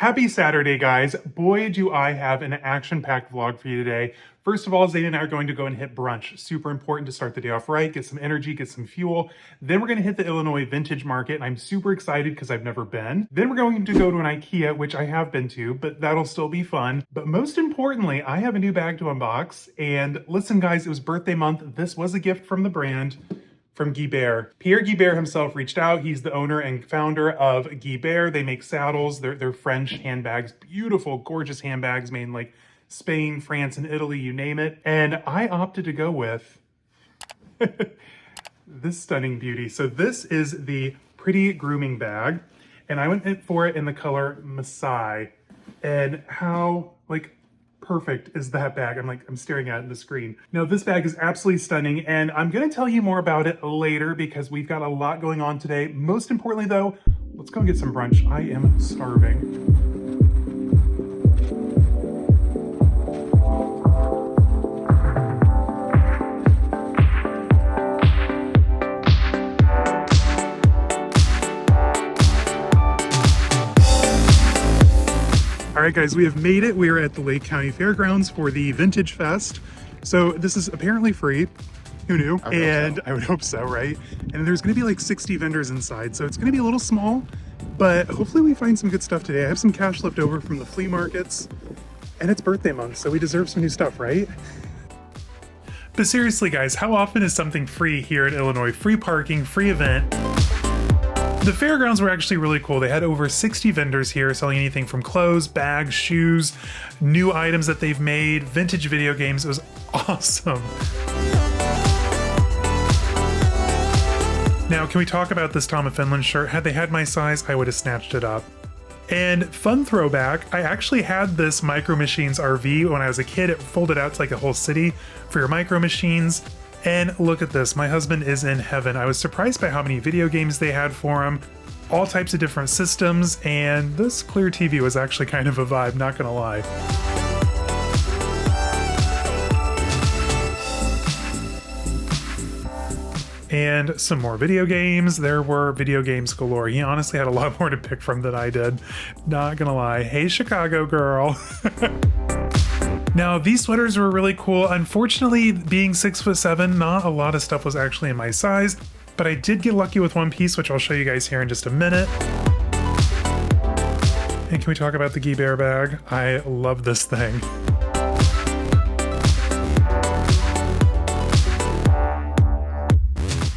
Happy Saturday, guys. Boy, do I have an action-packed vlog for you today. First of all, Zane and I are going to go and hit brunch. Super important to start the day off right, get some energy, get some fuel. Then we're gonna hit the Illinois Vintage Market, and I'm super excited because I've never been. Then we're going to go to an Ikea, which I have been to, but that'll still be fun. But most importantly, I have a new bag to unbox. And listen, guys, it was birthday month. This was a gift from the brand. From Guibert. Pierre Guibert himself reached out. He's the owner and founder of Guibert. They make saddles. They're French handbags, beautiful, gorgeous handbags made in like Spain, France, and Italy, you name it. And I opted to go with this stunning beauty. So this is the Pretty Grooming Bag, and I went for it in the color Masai. And how perfect is that bag? I'm staring at it in the screen. Now this bag is absolutely stunning, and I'm gonna tell you more about it later because we've got a lot going on today. Most importantly though, let's go and get some brunch. I am starving. All right, guys, we have made it. We are at the Lake County Fairgrounds for the Vintage Fest. So this is apparently free. Who knew? I would hope so, right? And there's gonna be like 60 vendors inside, so it's gonna be a little small, but hopefully we find some good stuff today. I have some cash left over from the flea markets, and it's birthday month, so we deserve some new stuff, right? But seriously, guys, how often is something free here in Illinois? Free parking, free event. The fairgrounds were actually really cool. They had over 60 vendors here selling anything from clothes, bags, shoes, new items that they've made, vintage video games. It was awesome. Now, can we talk about this Tom of Finland shirt? Had they had my size, I would have snatched it up. And fun throwback, I actually had this Micro Machines RV when I was a kid. It folded out to like a whole city for your Micro Machines. And look at this, my husband is in heaven. I was surprised by how many video games they had for him, all types of different systems, and this clear TV was actually kind of a vibe, not gonna lie. And some more video games. There were video games galore. He honestly had a lot more to pick from than I did, not gonna lie. Hey, Chicago girl. Now, these sweaters were really cool. Unfortunately, being 6'7", not a lot of stuff was actually in my size, but I did get lucky with one piece, which I'll show you guys here in just a minute. And can we talk about the Guibert bag? I love this thing.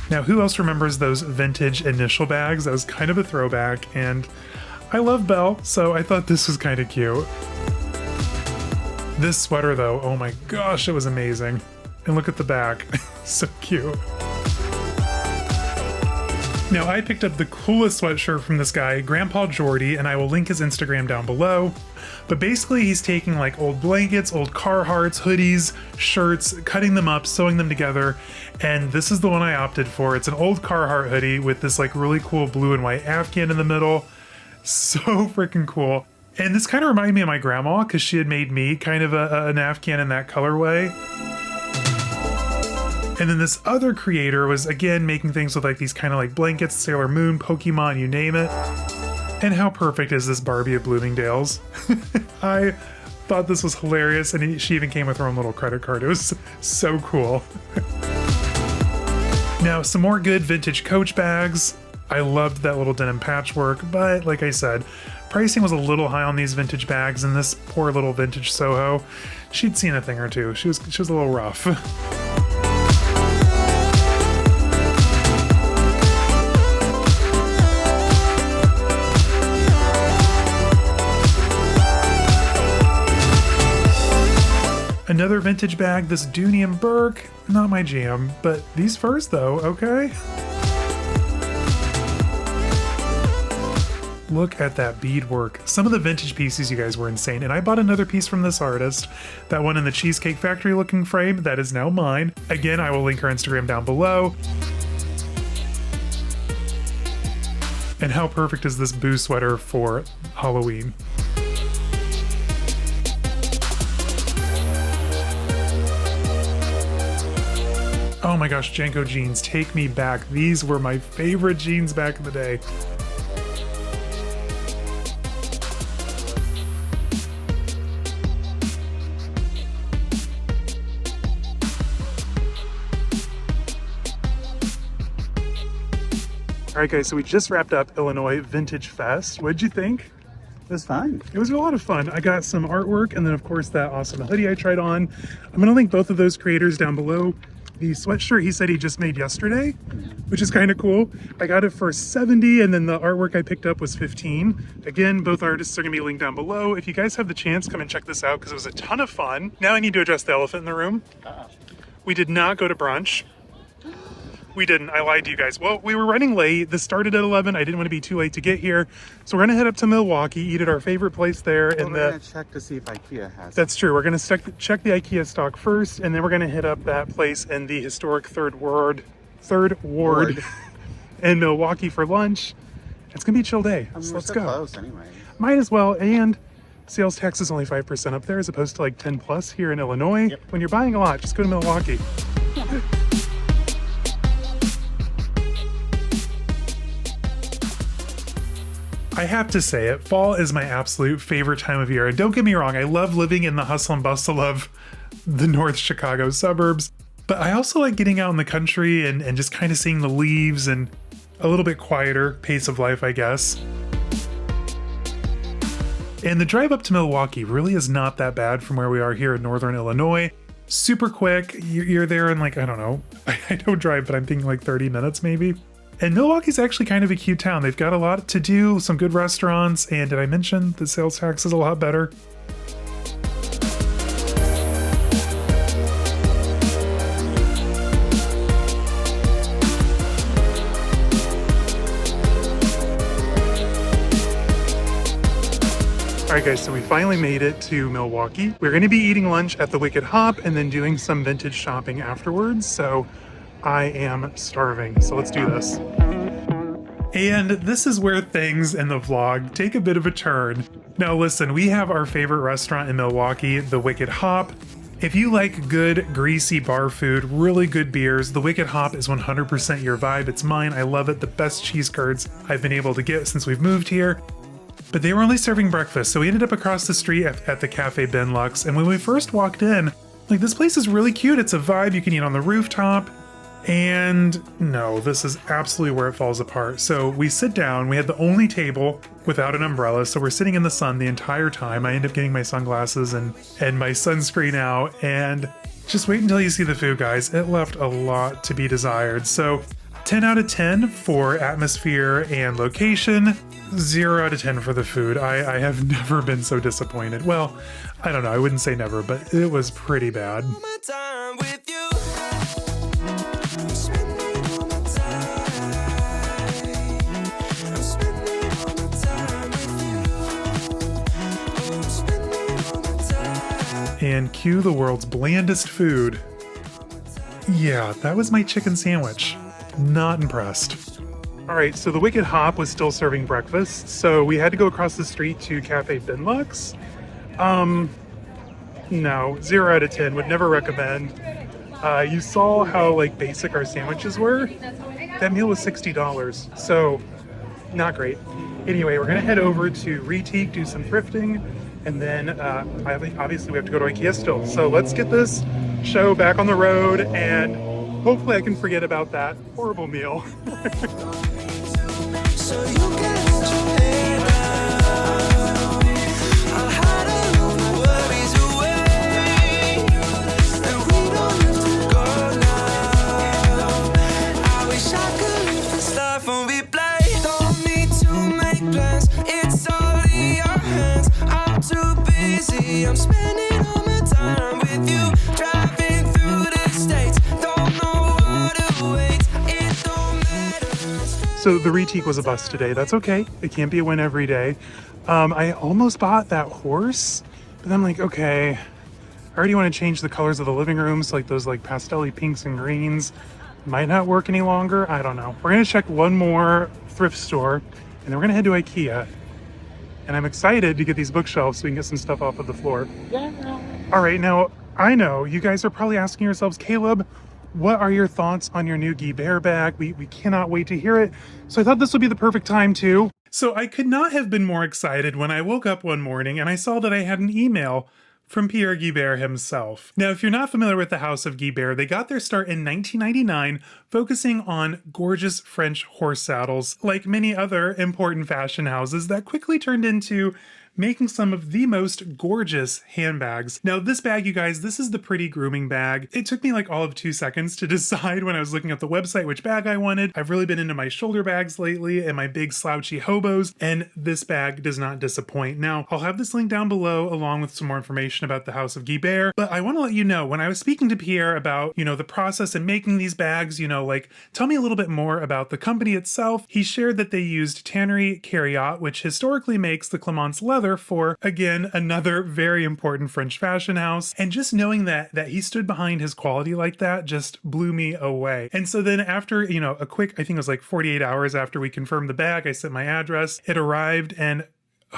Now, who else remembers those vintage initial bags? That was kind of a throwback, and I love Belle, so I thought this was kind of cute. This sweater though, oh my gosh, it was amazing. And look at the back, so cute. Now I picked up the coolest sweatshirt from this guy, Grandpa Jordy, and I will link his Instagram down below. But basically he's taking like old blankets, old Carhartts, hoodies, shirts, cutting them up, sewing them together. And this is the one I opted for. It's an old Carhartt hoodie with this like really cool blue and white Afghan in the middle. So freaking cool. And this kind of reminded me of my grandma because she had made me kind of an Afghan in that colorway. And then this other creator was again making things with like these kind of like blankets, Sailor Moon, Pokemon, you name it. And how perfect is this Barbie of Bloomingdale's? I thought this was hilarious, and she even came with her own little credit card. It was so cool. Now, some more good vintage Coach bags. I loved that little denim patchwork, but like I said, pricing was a little high on these vintage bags, and this poor little vintage Soho, she'd seen a thing or two. She was a little rough. Another vintage bag, this Dooney and Burke, not my jam, but these furs though, okay? Look at that beadwork. Some of the vintage pieces, you guys, were insane. And I bought another piece from this artist. That one in the Cheesecake Factory looking frame, that is now mine. Again, I will link her Instagram down below. And how perfect is this Boo sweater for Halloween? Oh my gosh, Janko jeans, take me back. These were my favorite jeans back in the day. All right, guys, so we just wrapped up Illinois Vintage Fest. What'd you think? It was fun. It was a lot of fun. I got some artwork and then of course that awesome hoodie I tried on. I'm gonna link both of those creators down below. The sweatshirt he said he just made yesterday, which is kind of cool. I got it for 70 and then the artwork I picked up was 15. Again, both artists are gonna be linked down below. If you guys have the chance, come and check this out because it was a ton of fun. Now I need to address the elephant in the room. We did not go to brunch. We didn't. I lied to you guys. Well, we were running late. This started at 11. I didn't want to be too late to get here. So we're going to head up to Milwaukee, eat at our favorite place there. Well, we're going to check to see if Ikea has it. That's true. We're going to check the Ikea stock first, and then we're going to hit up that place in the historic Third Ward in Milwaukee for lunch. It's going to be a chill day. I mean, so we're let's so go. Close anyway. Might as well. And sales tax is only 5% up there as opposed to like 10 plus here in Illinois. Yep. When you're buying a lot, just go to Milwaukee. I have to say it, fall is my absolute favorite time of year. And don't get me wrong, I love living in the hustle and bustle of the North Chicago suburbs, but I also like getting out in the country and just kind of seeing the leaves and a little bit quieter pace of life, I guess. And the drive up to Milwaukee really is not that bad from where we are here in Northern Illinois. Super quick, you're there in like, I don't know, I don't drive, but I'm thinking like 30 minutes maybe. And Milwaukee's actually kind of a cute town. They've got a lot to do, some good restaurants, and did I mention the sales tax is a lot better? All right, guys, so we finally made it to Milwaukee. We're gonna be eating lunch at the Wicked Hop and then doing some vintage shopping afterwards. So I am starving, so let's do this. And this is where things in the vlog take a bit of a turn. Now listen, we have our favorite restaurant in Milwaukee, the Wicked Hop. If you like good, greasy bar food, really good beers, the Wicked Hop is 100% your vibe. It's mine, I love it, the best cheese curds I've been able to get since we've moved here. But they were only serving breakfast, so we ended up across the street at the Cafe Benelux, and when we first walked in, like, this place is really cute, it's a vibe, you can eat on the rooftop. And no, this is absolutely where it falls apart. So we sit down, we had the only table without an umbrella, so we're sitting in the sun the entire time. I end up getting my sunglasses and my sunscreen out, and just wait until you see the food, guys. It left a lot to be desired. So 10 out of 10 for atmosphere and location, 0 out of 10 for the food. I have never been so disappointed. Well, I don't know, I wouldn't say never, but it was pretty bad. And cue the world's blandest food. Yeah, that was my chicken sandwich. Not impressed. All right, so the Wicked Hop was still serving breakfast, so we had to go across the street to Cafe Benelux. No, 0 out of 10, would never recommend. You saw how like basic our sandwiches were. That meal was $60, so not great. Anyway, we're gonna head over to Retique, do some thrifting, and then obviously we have to go to Ikea still. So let's get this show back on the road, and hopefully I can forget about that horrible meal. So you can hold your head down. I'll hide all of my worries away, and we don't have to go now. I wish I could leave this life on replay. Don't need to make plans, it's all in your hands. I'm too busy, I'm spending all my time with you, driving through the states. Don't know what awaits, it don't matter. So the Retique was a bust today. That's okay. It can't be a win every day. I almost bought that horse, but then I'm like, okay, I already want to change the colors of the living rooms, like those like pastel-y pinks and greens. Might not work any longer. I don't know. We're gonna check one more thrift store, and then we're gonna head to Ikea. And I'm excited to get these bookshelves so we can get some stuff off of the floor. Yeah. All right, now I know you guys are probably asking yourselves, Caleb, what are your thoughts on your new Guibert bag? We cannot wait to hear it. So I thought this would be the perfect time to. So I could not have been more excited when I woke up one morning and I saw that I had an email from Pierre Guibert himself. Now, if you're not familiar with the House of Guibert, they got their start in 1999, focusing on gorgeous French horse saddles, like many other important fashion houses that quickly turned into making some of the most gorgeous handbags. Now this bag, you guys, this is the Pretty Grooming Bag. It took me like all of 2 seconds to decide when I was looking at the website which bag I wanted. I've really been into my shoulder bags lately and my big slouchy hobos, and this bag does not disappoint. Now, I'll have this link down below along with some more information about the House of Guibert, but I want to let you know, when I was speaking to Pierre about, the process in making these bags, like, tell me a little bit more about the company itself. He shared that they used Tannery Carriot, which historically makes the Clemence leather for, again, another very important French fashion house. And just knowing that he stood behind his quality like that just blew me away. And so then after, a quick, I think it was like 48 hours after we confirmed the bag, I sent my address, it arrived, and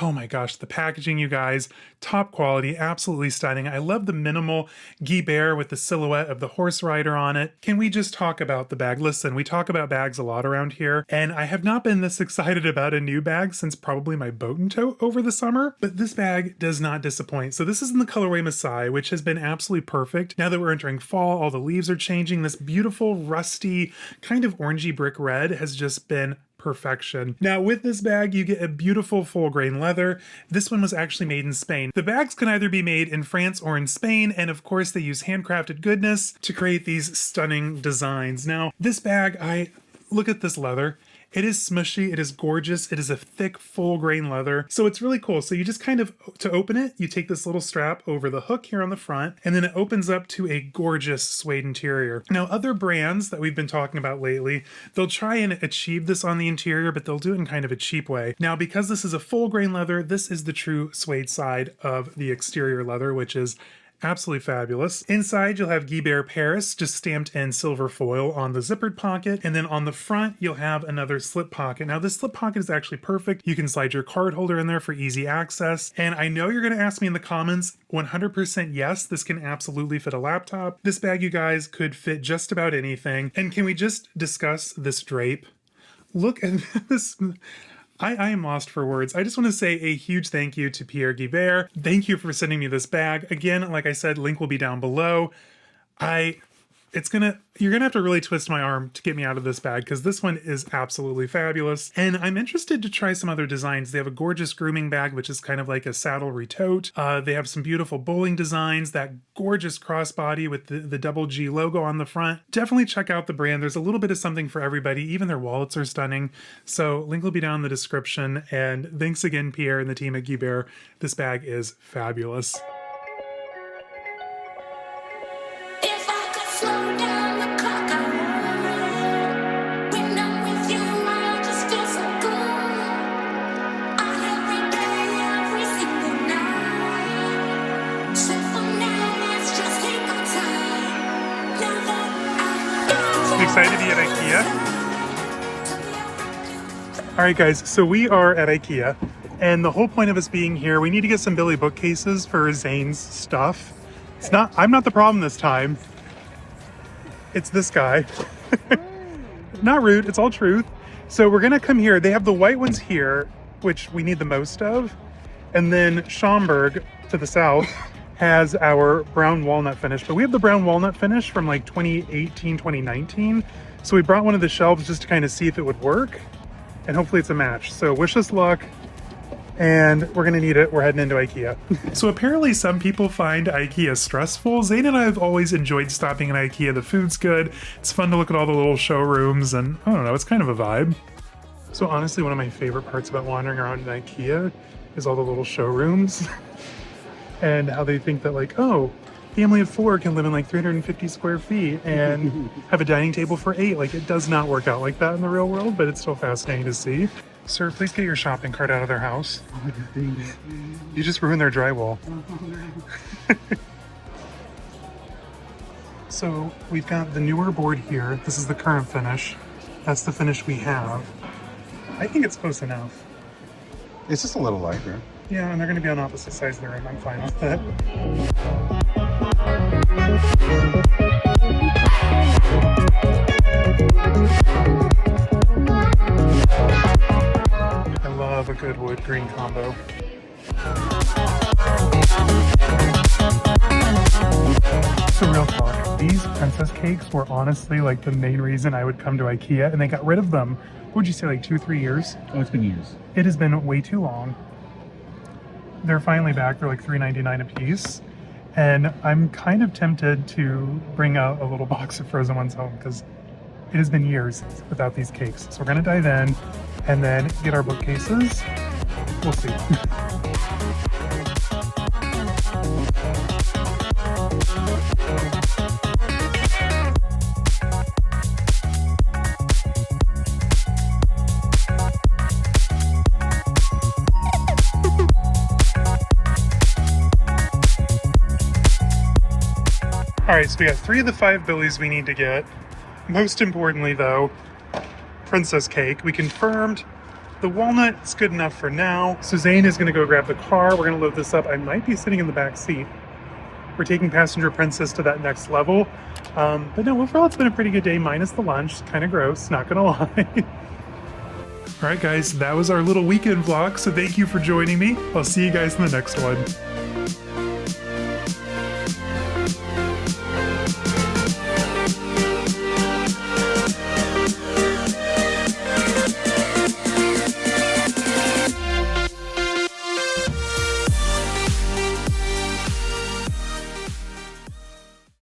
oh my gosh, the packaging, you guys, top quality, absolutely stunning. I love the minimal Guibert with the silhouette of the horse rider on it. Can we just talk about the bag? Listen, we talk about bags a lot around here, and I have not been this excited about a new bag since probably my boat and tote over the summer, but this bag does not disappoint. So this is in the colorway Masai, which has been absolutely perfect. Now that we're entering fall, all the leaves are changing. This beautiful, rusty, kind of orangey brick red has just been perfection. Now with this bag, you get a beautiful full grain leather. This one was actually made in Spain. The bags can either be made in France or in Spain, and of course they use handcrafted goodness to create these stunning designs. Now this bag, look at this leather. It is smushy, it is gorgeous, it is a thick, full grain leather. So it's really cool. So you just kind of, to open it, you take this little strap over the hook here on the front, and then it opens up to a gorgeous suede interior. Now, other brands that we've been talking about lately, they'll try and achieve this on the interior, but they'll do it in kind of a cheap way. Now, because this is a full grain leather, this is the true suede side of the exterior leather, which is absolutely fabulous. Inside, you'll have Guibert Paris, just stamped in silver foil on the zippered pocket. And then on the front, you'll have another slip pocket. Now, this slip pocket is actually perfect. You can slide your card holder in there for easy access. And I know you're going to ask me in the comments, 100% yes, this can absolutely fit a laptop. This bag, you guys, could fit just about anything. And can we just discuss this drape? Look at this. I am lost for words. I just want to say a huge thank you to Pierre Guibert. Thank you for sending me this bag. Again, like I said, link will be down below. You're gonna have to really twist my arm to get me out of this bag, because this one is absolutely fabulous. And I'm interested to try some other designs. They have a gorgeous grooming bag, which is kind of like a saddlery tote. They have some beautiful bowling designs, that gorgeous crossbody with the double G logo on the front. Definitely check out the brand. There's a little bit of something for everybody. Even their wallets are stunning. So link will be down in the description. And thanks again, Pierre and the team at Guibert. This bag is fabulous. If I could slow down the clock, I would. When I'm with you, I just feel so good. On every day, every single night. So for now, let's just take our time. Now that I Excited to be at IKEA? All right, guys, so we are at IKEA, and the whole point of us being here, we need to get some Billy bookcases for Zane's stuff. I'm not the problem this time. It's this guy. Not rude, it's all truth. So we're gonna come here. They have the white ones here, which we need the most of. And then Schaumburg to the south has our brown walnut finish, but we have the brown walnut finish from like 2018, 2019. So we brought one of the shelves just to kind of see if it would work, and hopefully it's a match. So wish us luck, and we're gonna need it. We're heading into IKEA. So apparently some people find IKEA stressful. Zane and I have always enjoyed stopping at IKEA. The food's good. It's fun to look at all the little showrooms, and I don't know, it's kind of a vibe. So honestly, one of my favorite parts about wandering around in IKEA is all the little showrooms and how they think that, like, oh, family of 4 can live in like 350 square feet and have a dining table for 8. Like, it does not work out like that in the real world, but it's still fascinating to see. Sir, please get your shopping cart out of their house. You just ruined their drywall. So we've got the newer board here. This is the current finish. That's the finish we have. I think it's close enough. It's just a little lighter. Yeah, and they're going to be on opposite sides of the room. I'm fine with that. I love a good wood green combo. So real talk, these princess cakes were honestly like the main reason I would come to Ikea, and they got rid of them. What would you say, like 2-3 years? Oh, it's been years. It has been way too long. They're finally back. They're like $3.99 a piece. And I'm kind of tempted to bring out a little box of frozen ones home because it has been years without these cakes. So we're gonna dive in and then get our bookcases. We'll see. All right, so we got 3 of the 5 Billies we need to get. Most importantly though, princess cake. We confirmed the walnut is good enough for now. So Zane is gonna go grab the car. We're gonna load this up. I might be sitting in the back seat. We're taking passenger princess to that next level. But no, overall it's been a pretty good day, minus the lunch. Kind of gross, not gonna lie. All right guys, that was our little weekend vlog. So thank you for joining me. I'll see you guys in the next one.